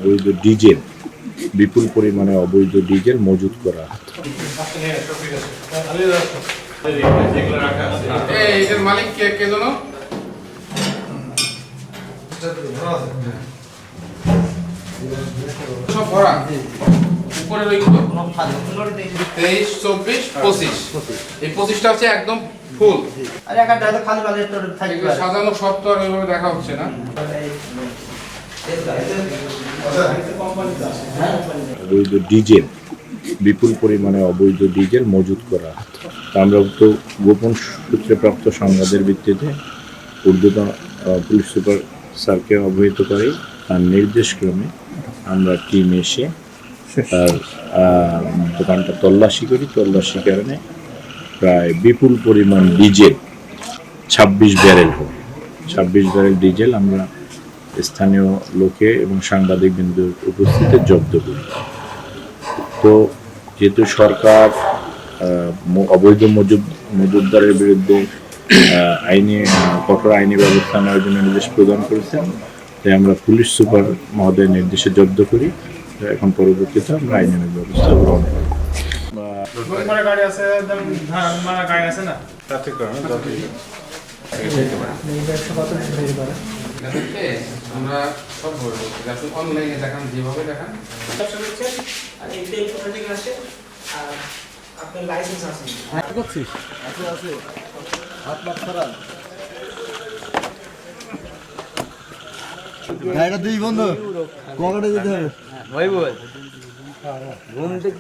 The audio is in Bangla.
অবৈধ ডিজেল, বিপুল পরিমাণে অবৈধ ডিজেল মজুত করা। মালিক কে জানো? সব ভরা উপরে রইলো 23, 24, 25। এই 25টা হচ্ছে একদম ফুল। আরে একটা দাদা খালি বালে তো থাকবে সাজানো সব তো আর ওইভাবে দেখা হচ্ছে না। অবৈধ ডিজেল, বিপুল পরিমাণে অবৈধ ডিজেল মজুত করা। তা আমরা তো গোপন সূত্রে প্রাপ্ত সংবাদের ভিত্তিতে ঊর্ধ্বতন পুলিশ সুপার স্যারকে অবহিত করি। তার নির্দেশক্রমে আমরা টিম এসে তার দোকানটা তল্লাশি করি। তল্লাশি কারণে প্রায় বিপুল পরিমাণ ডিজেল 26 ব্যারেল হবে। 26 ব্যারেল ডিজেল আমরা স্থানীয় লোকে এবং সাংবাদিক বিন্দুর উপস্থিতিতে জব্দ করি। তো যেহেতু সরকার অবৈধ মজুতদারের বিরুদ্ধে কঠোর আইনি ব্যবস্থা নেওয়ার জন্য নির্দেশ প্রদান করেছেন, তাই আমরা পুলিশ সুপার মহোদয়ের নির্দেশে জব্দ করি। এখন পরবর্তীতে আমরা আইনানুগ ব্যবস্থা গ্রহণ করি। আমরা সব অনলাইনে দেখান, যেভাবে দেখান। আপনার লাইসেন্স আছে? গাড়িটা দুই বন্ধু কোয়াকাটা যেতে হবে ভাই বল ঘুম থেকে